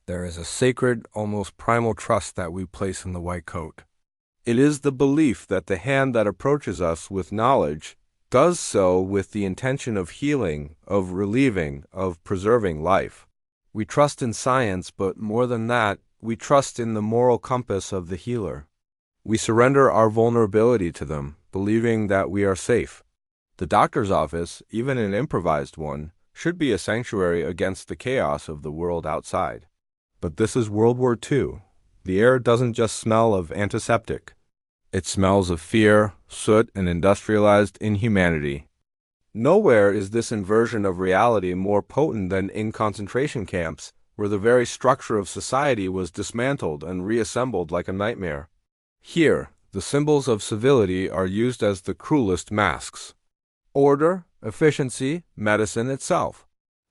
There is a sacred, almost primal trust that we place in the white coat. It is the belief that the hand that approaches us with knowledge does so with the intention of healing, of relieving, of preserving life. We trust in science, but more than that, we trust in the moral compass of the healer. We surrender our vulnerability to them, believing that we are safe. The doctor's office, even an improvised one, should be a sanctuary against the chaos of the world outside. But this is World War II. The air doesn't just smell of antiseptic. It smells of fear, soot, and industrialized inhumanity. Nowhere is this inversion of reality more potent than in concentration camps, where the very structure of society was dismantled and reassembled like a nightmare. Here, the symbols of civility are used as the cruelest masks. Order, efficiency, medicine itself.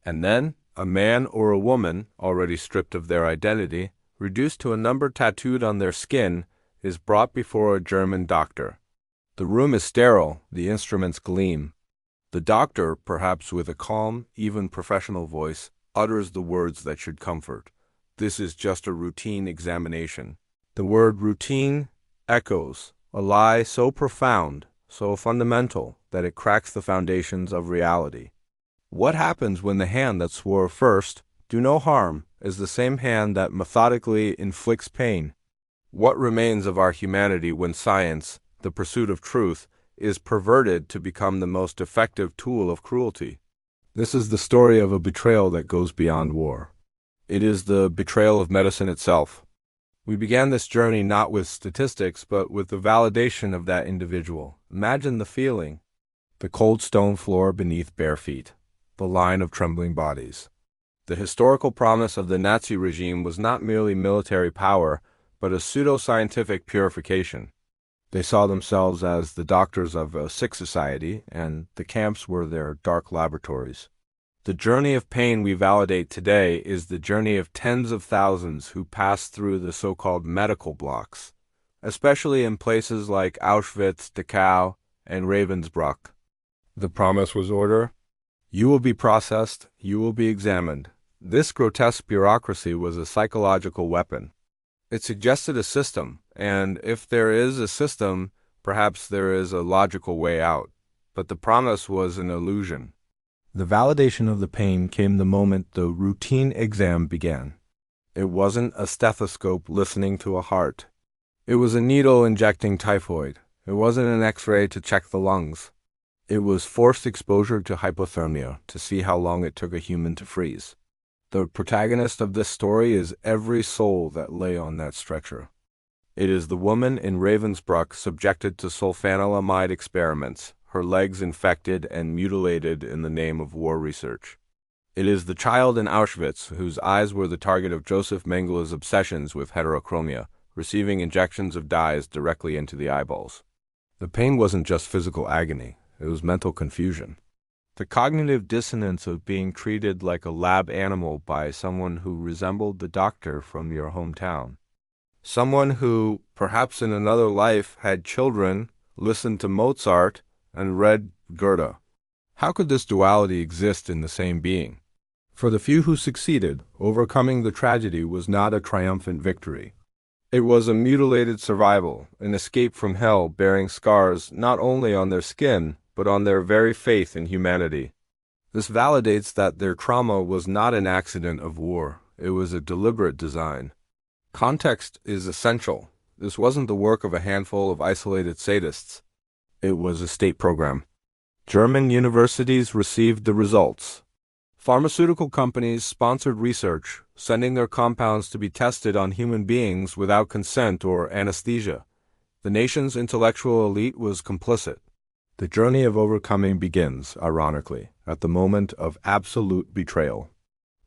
And then, a man or a woman, already stripped of their identity, reduced to a number tattooed on their skin, is brought before a German doctor. The room is sterile, the instruments gleam. The doctor, perhaps with a calm, even professional voice, utters the words that should comfort. This is just a routine examination. The word routine echoes, a lie so profound, so fundamental, that it cracks the foundations of reality. What happens when the hand that swore first, "Do no harm," is the same hand that methodically inflicts pain? What remains of our humanity when science, the pursuit of truth, is perverted to become the most effective tool of cruelty? This is the story of a betrayal that goes beyond war. It is the betrayal of medicine itself. We began this journey not with statistics, but with the validation of that individual. Imagine the feeling. The cold stone floor beneath bare feet. The line of trembling bodies. The historical promise of the Nazi regime was not merely military power, but a pseudo-scientific purification. They saw themselves as the doctors of a sick society, and the camps were their dark laboratories. The journey of pain we validate today is the journey of tens of thousands who passed through the so-called medical blocks, especially in places like Auschwitz, Dachau, and Ravensbrück. The promise was order. You will be processed, you will be examined. This grotesque bureaucracy was a psychological weapon. It suggested a system, and if there is a system, perhaps there is a logical way out. But the promise was an illusion. The validation of the pain came the moment the routine exam began. It wasn't a stethoscope listening to a heart. It was a needle injecting typhoid. It wasn't an X-ray to check the lungs. It was forced exposure to hypothermia to see how long it took a human to freeze. The protagonist of this story is every soul that lay on that stretcher. It is the woman in Ravensbrück subjected to sulfanilamide experiments, her legs infected and mutilated in the name of war research. It is the child in Auschwitz whose eyes were the target of Joseph Mengele's obsessions with heterochromia, receiving injections of dyes directly into the eyeballs. The pain wasn't just physical agony. It was mental confusion. The cognitive dissonance of being treated like a lab animal by someone who resembled the doctor from your hometown. Someone who, perhaps in another life, had children, listened to Mozart, and read Goethe. How could this duality exist in the same being? For the few who succeeded, overcoming the tragedy was not a triumphant victory. It was a mutilated survival, an escape from hell bearing scars not only on their skin, but on their very faith in humanity. This validates that their trauma was not an accident of war. It was a deliberate design. Context is essential. This wasn't the work of a handful of isolated sadists. It was a state program. German universities received the results. Pharmaceutical companies sponsored research, sending their compounds to be tested on human beings without consent or anesthesia. The nation's intellectual elite was complicit. The journey of overcoming begins, ironically, at the moment of absolute betrayal.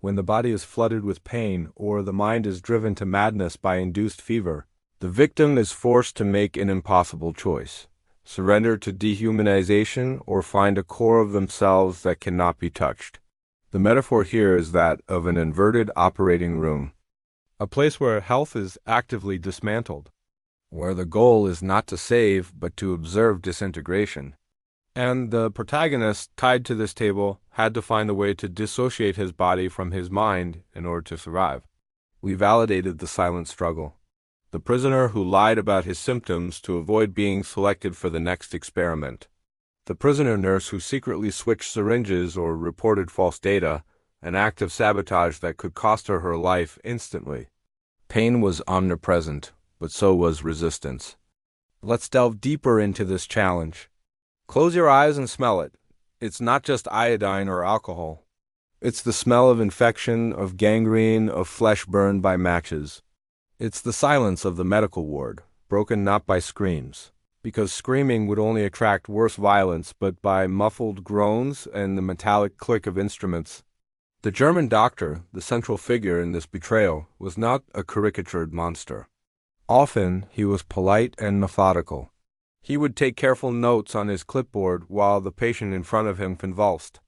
When the body is flooded with pain or the mind is driven to madness by induced fever, the victim is forced to make an impossible choice: surrender to dehumanization or find a core of themselves that cannot be touched. The metaphor here is that of an inverted operating room, a place where health is actively dismantled, where the goal is not to save but to observe disintegration. And the protagonist, tied to this table, had to find a way to dissociate his body from his mind in order to survive. We validated the silent struggle. The prisoner who lied about his symptoms to avoid being selected for the next experiment. The prisoner nurse who secretly switched syringes or reported false data, an act of sabotage that could cost her her life instantly. Pain was omnipresent, but so was resistance. Let's delve deeper into this challenge. Close your eyes and smell it. It's not just iodine or alcohol. It's the smell of infection, of gangrene, of flesh burned by matches. It's the silence of the medical ward, broken not by screams, because screaming would only attract worse violence, but by muffled groans and the metallic click of instruments. The German doctor, the central figure in this betrayal, was not a caricatured monster. Often he was polite and methodical. He would take careful notes on his clipboard while the patient in front of him convulsed.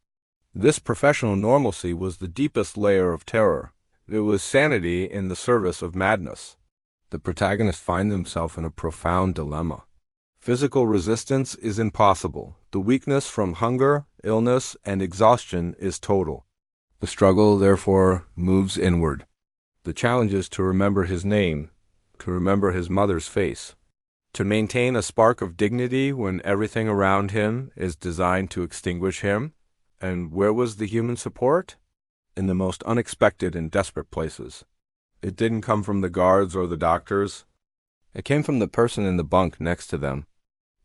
This professional normalcy was the deepest layer of terror. It was sanity in the service of madness. The protagonist finds himself in a profound dilemma. Physical resistance is impossible. The weakness from hunger, illness, and exhaustion is total. The struggle, therefore, moves inward. The challenge is to remember his name, to remember his mother's face, to maintain a spark of dignity when everything around him is designed to extinguish him. And where was the human support? In the most unexpected and desperate places. It didn't come from the guards or the doctors. It came from the person in the bunk next to them.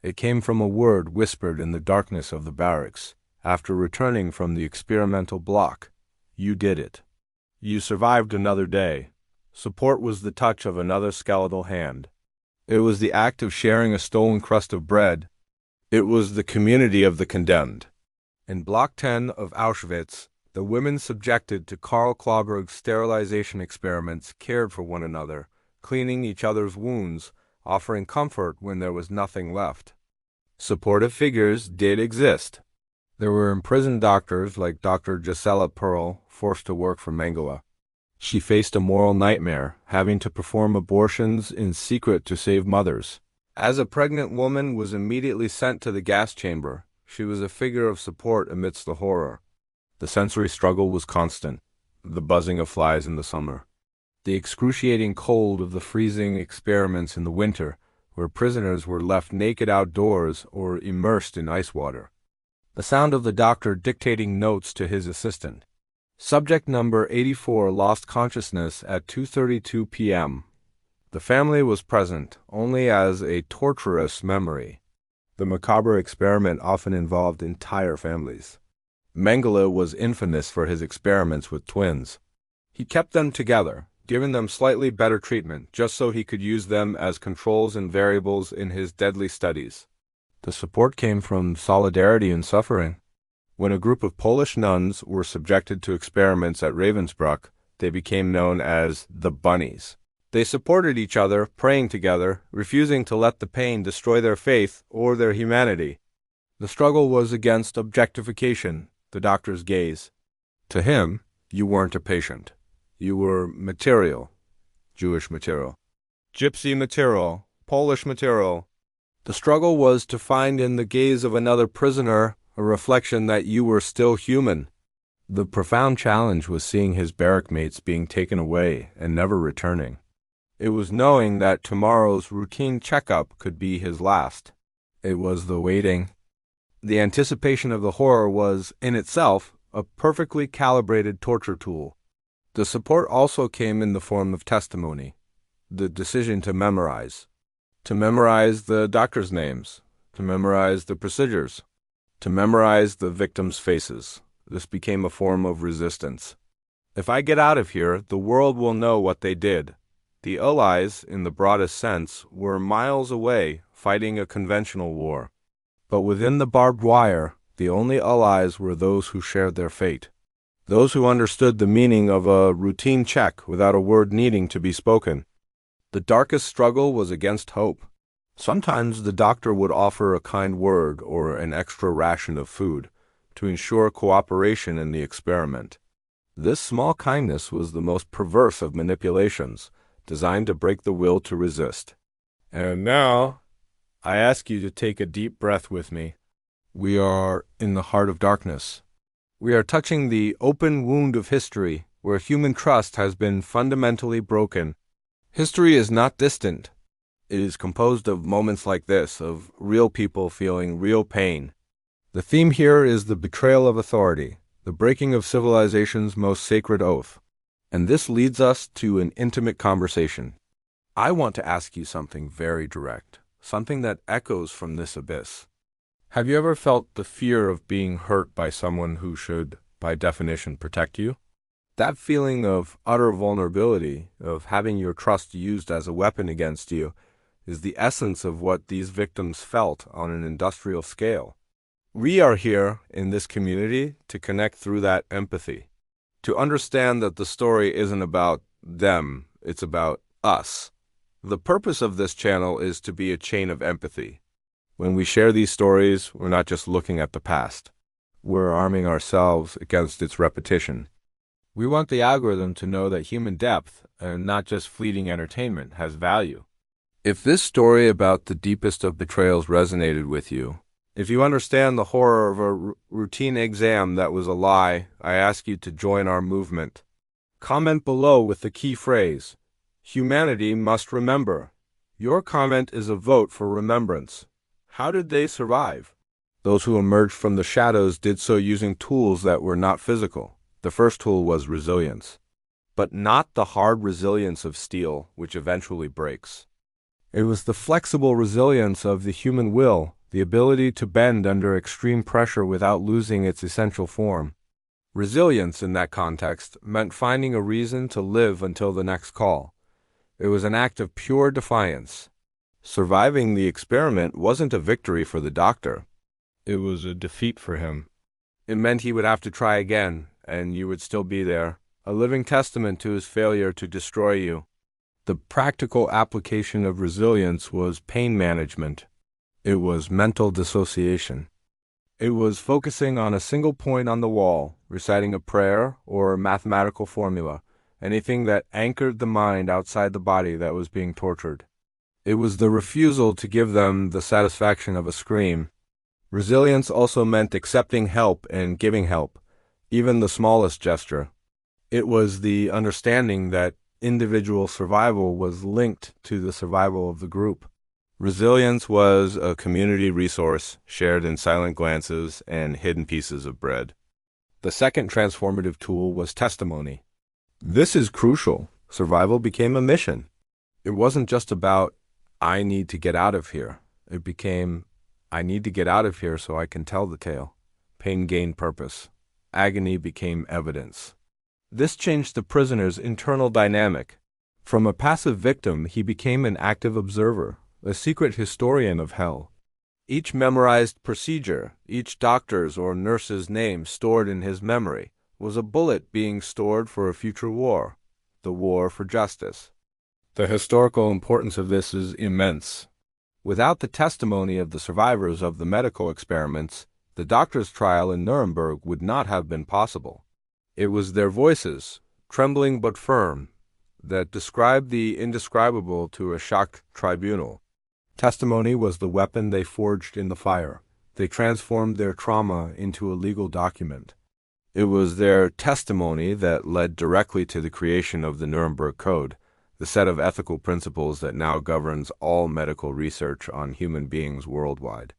It came from a word whispered in the darkness of the barracks after returning from the experimental block. You did it. You survived another day. Support was the touch of another skeletal hand. It was the act of sharing a stolen crust of bread. It was the community of the condemned. In Block 10 of Auschwitz, the women subjected to Karl Klauberg's sterilization experiments cared for one another, cleaning each other's wounds, offering comfort when there was nothing left. Supportive figures did exist. There were imprisoned doctors like Dr. Gisela Perl, forced to work for Mengele. She faced a moral nightmare, having to perform abortions in secret to save mothers. As a pregnant woman was immediately sent to the gas chamber, she was a figure of support amidst the horror. The sensory struggle was constant, the buzzing of flies in the summer, the excruciating cold of the freezing experiments in the winter, where prisoners were left naked outdoors or immersed in ice water. The sound of the doctor dictating notes to his assistant. Subject number 84 lost consciousness at 2:32 p.m. The family was present only as a torturous memory. The macabre experiment often involved entire families. Mengele was infamous for his experiments with twins. He kept them together, giving them slightly better treatment, just so he could use them as controls and variables in his deadly studies. The support came from solidarity in suffering. When a group of Polish nuns were subjected to experiments at Ravensbrück, they became known as the Bunnies. They supported each other, praying together, refusing to let the pain destroy their faith or their humanity. The struggle was against objectification, the doctor's gaze. To him, you weren't a patient. You were material. Jewish material. Gypsy material. Polish material. The struggle was to find in the gaze of another prisoner a reflection that you were still human. The profound challenge was seeing his barrack mates being taken away and never returning. It was knowing that tomorrow's routine checkup could be his last. It was the waiting. The anticipation of the horror was, in itself, a perfectly calibrated torture tool. The support also came in the form of testimony, the decision to memorize the doctors' names, to memorize the procedures, to memorize the victims' faces. This became a form of resistance. If I get out of here, the world will know what they did. The Allies, in the broadest sense, were miles away, fighting a conventional war. But within the barbed wire, the only allies were those who shared their fate. Those who understood the meaning of a routine check without a word needing to be spoken. The darkest struggle was against hope. Sometimes the doctor would offer a kind word or an extra ration of food to ensure cooperation in the experiment. This small kindness was the most perverse of manipulations, designed to break the will to resist. And now, I ask you to take a deep breath with me. We are in the heart of darkness. We are touching the open wound of history, where human trust has been fundamentally broken. History is not distant. It is composed of moments like this, of real people feeling real pain. The theme here is the betrayal of authority, the breaking of civilization's most sacred oath. And this leads us to an intimate conversation. I want to ask you something very direct, something that echoes from this abyss. Have you ever felt the fear of being hurt by someone who should, by definition, protect you? That feeling of utter vulnerability, of having your trust used as a weapon against you, is the essence of what these victims felt on an industrial scale. We are here in this community to connect through that empathy, to understand that the story isn't about them, it's about us. The purpose of this channel is to be a chain of empathy. When we share these stories, we're not just looking at the past. We're arming ourselves against its repetition. We want the algorithm to know that human depth, and not just fleeting entertainment, has value. If this story about the deepest of betrayals resonated with you, if you understand the horror of a routine exam that was a lie, I ask you to join our movement. Comment below with the key phrase, "Humanity must remember." Your comment is a vote for remembrance. How did they survive? Those who emerged from the shadows did so using tools that were not physical. The first tool was resilience, but not the hard resilience of steel, which eventually breaks. It was the flexible resilience of the human will, the ability to bend under extreme pressure without losing its essential form. Resilience, in that context, meant finding a reason to live until the next call. It was an act of pure defiance. Surviving the experiment wasn't a victory for the doctor. It was a defeat for him. It meant he would have to try again, and you would still be there, a living testament to his failure to destroy you. The practical application of resilience was pain management. It was mental dissociation. It was focusing on a single point on the wall, reciting a prayer or a mathematical formula, anything that anchored the mind outside the body that was being tortured. It was the refusal to give them the satisfaction of a scream. Resilience also meant accepting help and giving help, even the smallest gesture. It was the understanding that individual survival was linked to the survival of the group. Resilience was a community resource shared in silent glances and hidden pieces of bread. The second transformative tool was testimony. This is crucial. Survival became a mission. It wasn't just about, I need to get out of here. It became, I need to get out of here so I can tell the tale. Pain gained purpose. Agony became evidence. This changed the prisoner's internal dynamic. From a passive victim, he became an active observer, a secret historian of hell. Each memorized procedure, each doctor's or nurse's name stored in his memory, was a bullet being stored for a future war, the war for justice. The historical importance of this is immense. Without the testimony of the survivors of the medical experiments, the doctor's trial in Nuremberg would not have been possible. It was their voices, trembling but firm, that described the indescribable to a shocked tribunal. Testimony was the weapon they forged in the fire. They transformed their trauma into a legal document. It was their testimony that led directly to the creation of the Nuremberg Code, the set of ethical principles that now governs all medical research on human beings worldwide.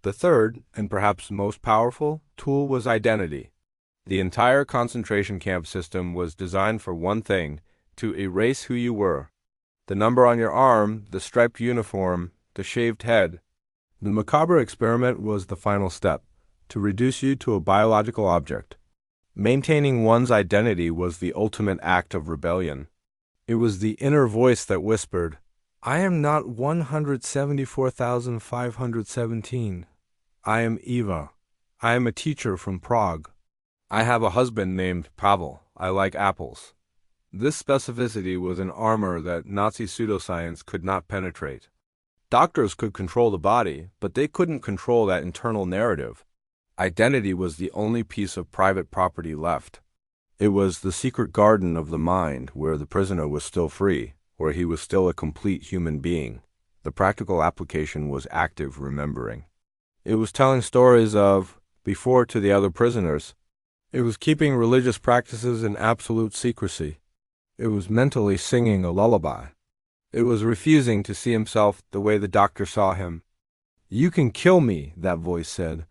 The third, and perhaps most powerful, tool was identity. The entire concentration camp system was designed for one thing: to erase who you were. The number on your arm, the striped uniform, the shaved head. The MACABRE experiment was the final step, to reduce you to a biological object. Maintaining one's identity was the ultimate act of rebellion. It was the inner voice that whispered, I am not 174,517. I am Eva. I am a teacher from Prague. I have a husband named Pavel. I like apples. This specificity was an armor that Nazi pseudoscience could not penetrate. Doctors could control the body, but they couldn't control that internal narrative. Identity was the only piece of private property left. It was the secret garden of the mind where the prisoner was still free, where he was still a complete human being. The practical application was active remembering. It was telling stories of, before to the other prisoners, It was keeping religious practices in absolute secrecy. It was mentally singing a lullaby. It was refusing to see himself the way the doctor saw him. "You can kill me," that voice said,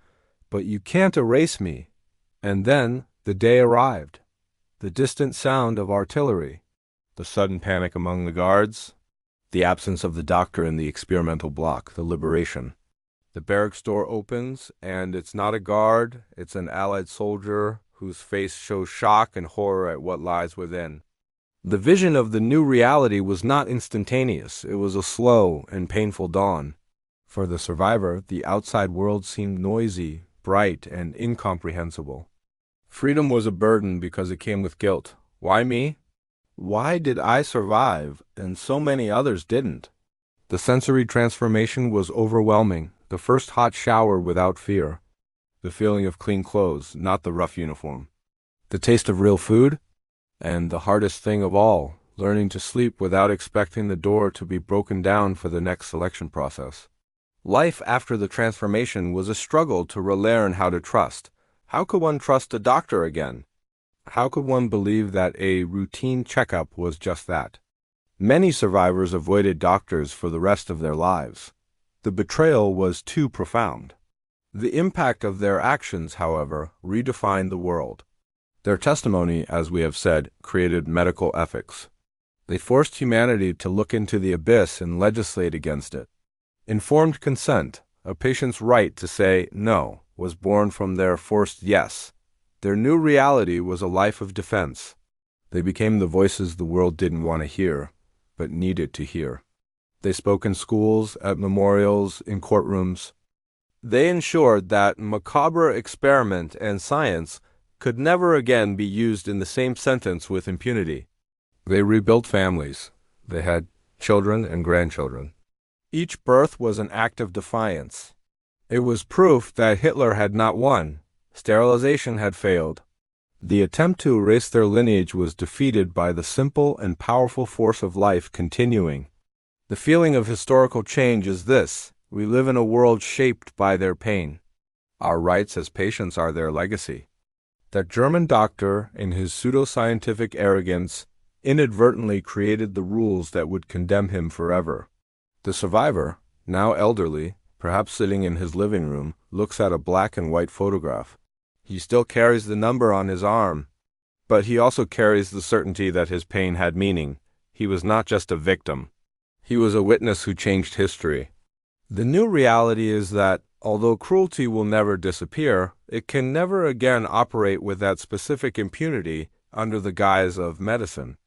"but you can't erase me." And then the day arrived. The distant sound of artillery, the sudden panic among the guards, the absence of the doctor in the experimental block, the liberation. The barracks door opens, and it's not a guard, it's an Allied soldier whose face shows shock and horror at what lies within. The vision of the new reality was not instantaneous. It was a slow and painful dawn. For the survivor, the outside world seemed noisy, bright, and incomprehensible. Freedom was a burden because it came with guilt. Why me? Why did I survive and so many others didn't? The sensory transformation was overwhelming. The first hot shower without fear. The feeling of clean clothes, not the rough uniform. The taste of real food. And the hardest thing of all, learning to sleep without expecting the door to be broken down for the next selection process. Life after the transformation was a struggle to relearn how to trust. How could one trust a doctor again? How could one believe that a routine checkup was just that? Many survivors avoided doctors for the rest of their lives. The betrayal was too profound. The impact of their actions, however, redefined the world. Their testimony, as we have said, created medical ethics. They forced humanity to look into the abyss and legislate against it. Informed consent, a patient's right to say no, was born from their forced yes. Their new reality was a life of defense. They became the voices the world didn't want to hear, but needed to hear. They spoke in schools, at memorials, in courtrooms. They ensured that macabre experiment and science could never again be used in the same sentence with impunity. They rebuilt families. They had children and grandchildren. Each birth was an act of defiance. It was proof that Hitler had not won. Sterilization had failed. The attempt to erase their lineage was defeated by the simple and powerful force of life continuing. The feeling of historical change is this: we live in a world shaped by their pain. Our rights as patients are their legacy. That German doctor, in his pseudoscientific arrogance, inadvertently created the rules that would condemn him forever. The survivor, now elderly, perhaps sitting in his living room, looks at a black and white photograph. He still carries the number on his arm, but he also carries the certainty that his pain had meaning. He was not just a victim. He was a witness who changed history. The new reality is that, although cruelty will never disappear, it can never again operate with that specific impunity under the guise of medicine.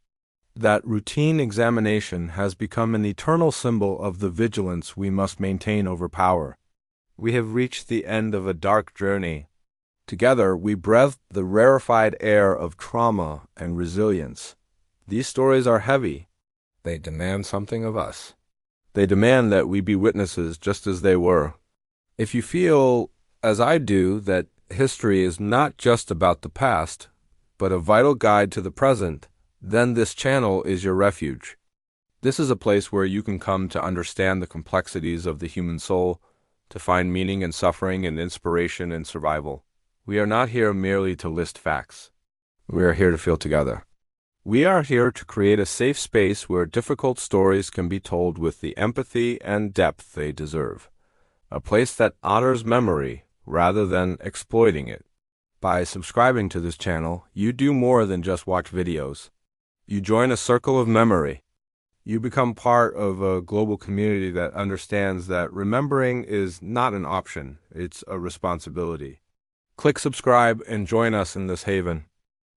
That routine examination has become an eternal symbol of the vigilance we must maintain over power. We have reached the end of a dark journey. Together, we breathed the rarefied air of trauma and resilience. These stories are heavy. They demand something of us. They demand that we be witnesses just as they were. If you feel, as I do, that history is not just about the past, but a vital guide to the present, then this channel is your refuge. This is a place where you can come to understand the complexities of the human soul, to find meaning in suffering and inspiration in survival. We are not here merely to list facts. We are here to feel together. We are here to create a safe space where difficult stories can be told with the empathy and depth they deserve. A place that honors memory rather than exploiting it. By subscribing to this channel, you do more than just watch videos. You join a circle of memory. You become part of a global community that understands that remembering is not an option, it's a responsibility. Click subscribe and join us in this haven.